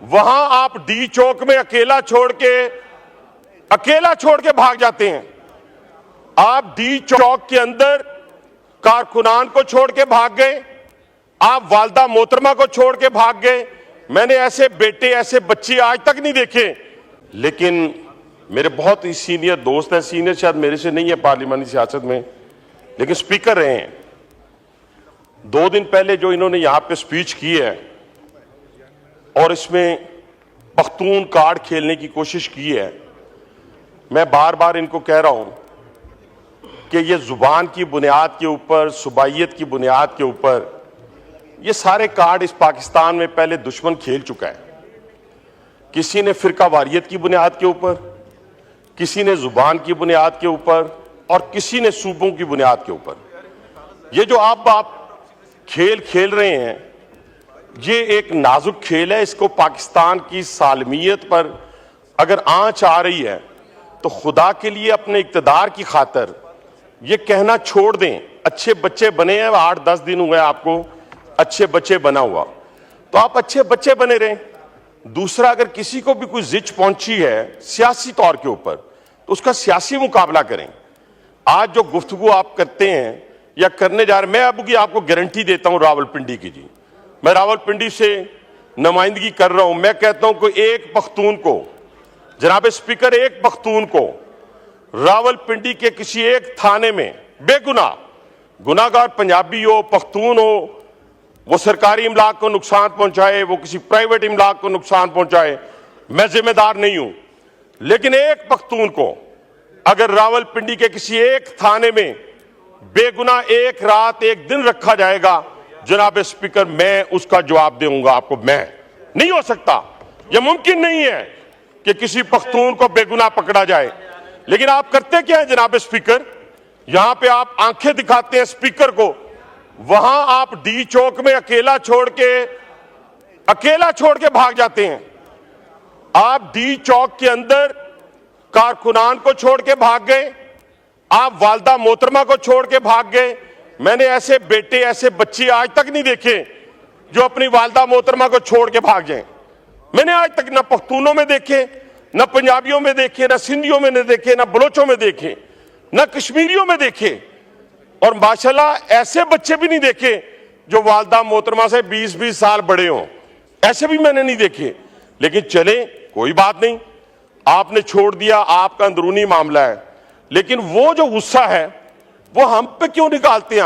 वहां आप डी चौक में अकेला छोड़ के भाग जाते हैं। आप डी चौक के अंदर कारकुनान को छोड़ के भाग गए, आप वालदा मोहतरमा को छोड़ के भाग गए। मैंने ऐसे बेटे, ऐसे बच्चे आज तक नहीं देखे। लेकिन मेरे बहुत ही सीनियर दोस्त हैं, सीनियर शायद मेरे से नहीं है पार्लिमानी सियासत में, लेकिन स्पीकर रहे हैं। 2 दिन पहले जो इन्होंने यहां पे स्पीच की है और इसमें पख्तून कार्ड खेलने की कोशिश की है, मैं बार बार इनको कह रहा हूं कि ये जुबान की बुनियाद के ऊपर, सुबाइयत की बुनियाद के ऊपर ये सारे कार्ड इस पाकिस्तान में पहले दुश्मन खेल चुका है। किसी ने फिरका वारियत की बुनियाद के ऊपर, किसी ने जुबान की बुनियाद के ऊपर और किसी ने सूबों की बुनियाद के ऊपर। ये जो आप खेल खेल रहे हैं, ये एक नाजुक खेल है। इसको पाकिस्तान की सालमियत पर अगर आंच आ रही है तो खुदा के लिए अपने इक्तदार की खातर ये कहना छोड़ दें। अच्छे बच्चे बने हैं, 8-10 दिन हुए आपको अच्छे बच्चे बना हुआ, तो आप अच्छे बच्चे बने रहें। दूसरा, अगर किसी को भी कोई जिच पहुंची है सियासी तौर के ऊपर तो उसका सियासी मुकाबला करें। आज जो गुफ्तगू आप करते हैं या करने जा रहे, मैं अब की आपको गारंटी देता हूं रावलपिंडी की, जी मैं रावलपिंडी से नुमाइंदगी कर रहा हूं। मैं कहता हूं कि एक पख्तून को, जनाब स्पीकर, एक पख्तून को रावलपिंडी के किसी एक थाने में बेगुनाह, गुनाहगार पंजाबी हो, पख्तून हो, वो सरकारी इमलाक को नुकसान पहुंचाए, वो किसी प्राइवेट इमलाक को नुकसान पहुंचाए, मैं जिम्मेदार नहीं हूं। लेकिन एक पख्तून को अगर रावलपिंडी के किसी एक थाने में बेगुनाह 1 रात 1 दिन रखा जाएगा, जनाब स्पीकर, मैं उसका जवाब दूंगा आपको। मैं नहीं हो सकता, यह मुमकिन नहीं है कि किसी पख्तून को बेगुनाह पकड़ा जाए। लेकिन आप करते क्या है जनाब स्पीकर, यहां पे आप आंखें दिखाते हैं स्पीकर को, वहां आप डी चौक में अकेला छोड़ के भाग जाते हैं। आप डी चौक के अंदर कारकुनान को छोड़ के भाग गए, आप वालदा मोहतरमा को छोड़ के भाग गए। मैंने ऐसे बेटे, ऐसे बच्चे आज तक नहीं देखे जो अपनी वालदा मोहतरमा को छोड़ के भाग जाएं। मैंने आज तक ना पख्तूनों में देखे, ना पंजाबियों में देखे, ना सिंधियों में देखे, ना बलोचों में देखे, ना कश्मीरियों में देखे, और माशाल्लाह ऐसे बच्चे भी नहीं देखे जो वालदा मोहतरमा से 20-20 साल बड़े हों, ऐसे भी मैंने नहीं देखे। लेकिन चले, कोई बात नहीं, आपने छोड़ दिया, आपका अंदरूनी मामला है। लेकिन वो जो गुस्सा है वो हम पे क्यों निकालते हैं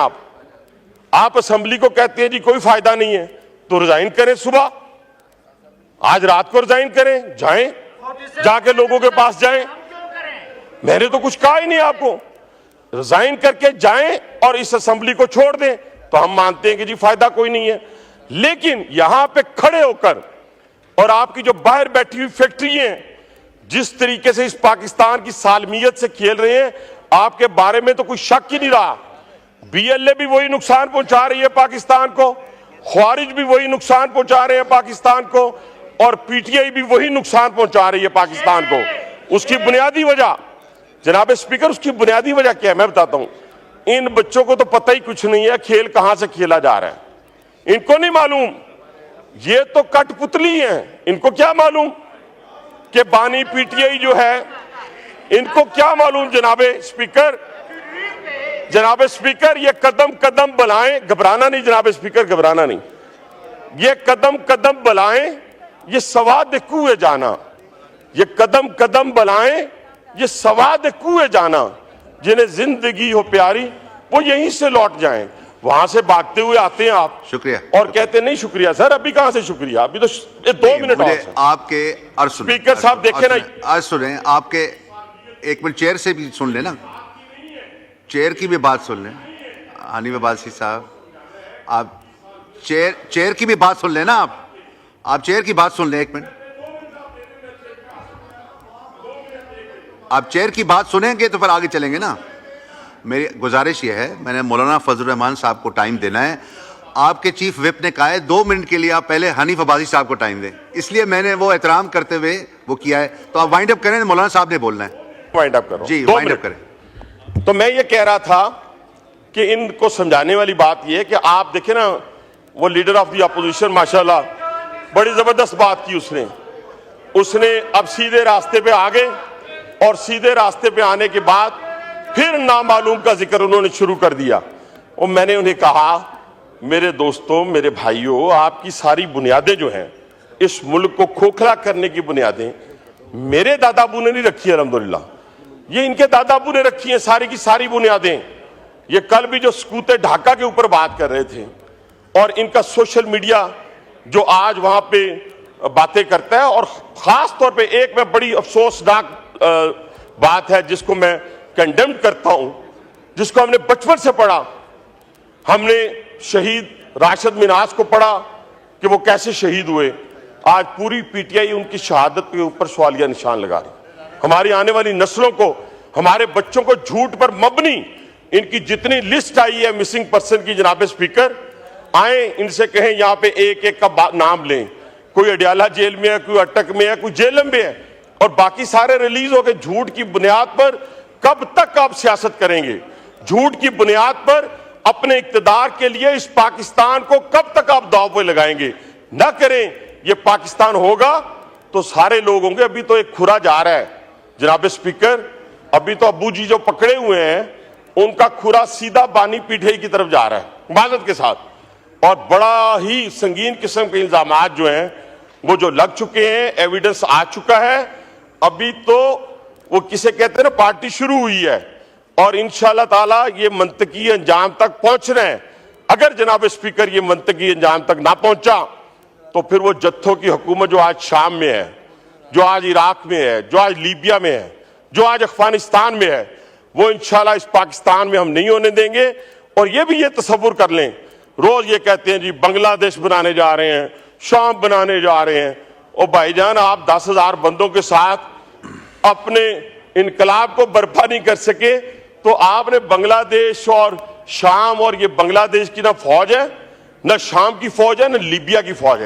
आप असेंबली को कहते हैं जी कोई फायदा नहीं है, तो रिजाइन करें, सुबह आज रात को रिजाइन करें, जाएं, जाके लोगों के पास जाएं। मैंने तो कुछ कहा ही नहीं आपको, रिजाइन करके जाएं और इस असेंबली को छोड़ दें, तो हम मानते हैं कि जी फायदा कोई नहीं है। लेकिन यहां पे खड़े होकर और आपकी जो बाहर बैठी हुई फैक्ट्री हैं जिस तरीके से इस पाकिस्तान की सालमियत से खेल रहे हैं, आपके बारे में तो कोई शक ही नहीं रहा। बीएलए भी वही नुकसान पहुंचा रही है पाकिस्तान को, ख्वारिज भी वही नुकसान पहुंचा रहे हैं पाकिस्तान को, और पीटीआई भी वही नुकसान पहुंचा रही है पाकिस्तान को। उसकी बुनियादी वजह जनाब स्पीकर, उसकी बुनियादी वजह क्या है मैं बताता हूं। इन बच्चों को तो पता ही कुछ नहीं है खेल कहां से खेला जा रहा है, इनको नहीं मालूम। ये तो कठपुतली हैं, इनको क्या मालूम कि बानी पीटीआई जो है, इनको क्या मालूम जनाब स्पीकर, ये कदम कदम बनाएं, घबराना नहीं जनाब स्पीकर, घबराना नहीं, ये कदम कदम बनाएं, ये सवाद कुएं जाना, ये कदम कदम बनाएं, ये सवाद कुएं जाना, जिन्हें जिंदगी हो प्यारी वो यहीं से लौट जाएं। वहां से भागते हुए आते हैं आप, शुक्रिया, और कहते नहीं शुक्रिया सर। अभी कहां से शुक्रिया, अभी तो 2 मिनट और आपके अर्ज सुने, स्पीकर साहब देखे ना, अर्ज सुने आपके, 1 मिनट चेयर से भी सुन लेना, चेयर की भी बात सुन लें। हनीफ अब्बासी साहब, आप चेयर की भी बात सुन लेना, आप चेयर की बात सुन लें। 1 मिनट, आप चेयर की बात सुनेंगे तो फिर आगे चलेंगे ना। मेरी गुजारिश ये है, मैंने मौलाना फजल रहमान साहब को टाइम देना है, आपके चीफ विप ने कहा है 2 मिनट के लिए आप पहले हनीफ अब्बासी साहब को टाइम दें, इसलिए मैंने वो एहतराम करते हुए वो किया है। तो आप वाइंड अप करें, मौलाना साहब ने बोलना है। वाइंड अप करो जी, वाइंड अप करें। तो मैं ये कह रहा था कि इनको समझाने वाली बात ये है कि आप देखें ना, वो लीडर ऑफ द अपोजिशन माशाल्लाह बड़ी जबरदस्त बात की उसने अब सीधे रास्ते पे आ गए और सीधे रास्ते पे आने के बाद फिर नामालूम का जिक्र उन्होंने शुरू कर दिया। और मैंने उन्हें कहा, मेरे दोस्तों, मेरे भाइयों, आपकी सारी बुनियादें जो हैं इस मुल्क को खोखला करने की बुनियादें मेरे दादाबू ने नहीं रखी है, अल्हम्दुलिल्लाह, ये इनके दादाबू ने रखी हैं सारी की सारी बुनियादें। ये कल भी जो सकूते ढाका के ऊपर बात कर रहे थे और इनका सोशल मीडिया जो आज वहां पे बातें करता है, और खास तौर पे एक में बड़ी अफसोसनाक बात है जिसको मैं कंडेम करता हूं, जिसको हमने बचपन से पढ़ा। हमने शहीद राशिद मिनाज को पढ़ा कि वो कैसे शहीद हुए। आज पूरी पीटीआई उनकी शहादत के ऊपर सवालिया निशान लगा रही। हमारी आने वाली नस्लों को, हमारे बच्चों को झूठ पर मबनी इनकी जितनी लिस्ट आई है मिसिंग पर्सन की, जनाब स्पीकर, आए इनसे कहें यहाँ पे एक एक का नाम लें। कोई अडियाला जेल में है, कोई अटक में है, कोई जेलम में है, और बाकी सारे रिलीज हो गए। झूठ की बुनियाद पर कब तक आप सियासत करेंगे? झूठ की बुनियाद पर अपने इक्तदार के लिए इस पाकिस्तान को कब तक आप दांव पे लगाएंगे? ना करें। ये पाकिस्तान होगा तो सारे लोग होंगे। अभी तो एक खुरा जा रहा है जनाब स्पीकर, अभी तो अब्बू जी जो पकड़े हुए हैं उनका खुरा सीधा बानी पीठे की तरफ जा रहा है इबादत के साथ, और बड़ा ही संगीन किस्म के इल्जामात जो हैं वो जो लग चुके हैं, एविडेंस आ चुका है। अभी तो वो किसे कहते हैं ना, पार्टी शुरू हुई है और इंशाअल्लाह ताला ये मंतकी अंजाम तक पहुंच रहे हैं। अगर जनाब स्पीकर ये मंतकी अंजाम तक ना पहुंचा तो फिर वो जत्थों की हुकूमत जो आज शाम में है, जो आज इराक में है, जो आज लीबिया में है, जो आज अफगानिस्तान में है, वो इंशाल्लाह इस पाकिस्तान में हम नहीं होने देंगे। और ये भी ये तसव्वुर कर लें, रोज ये कहते हैं जी बांग्लादेश बनाने जा रहे हैं, शाम बनाने जा रहे हैं। और भाईजान, आप 10,000 बंदों के साथ अपने इनकलाब को बर्पा नहीं कर सके तो आपने बांग्लादेश और शाम, और ये बांग्लादेश की ना फौज है, ना शाम की फौज है, ना लीबिया की फौज है।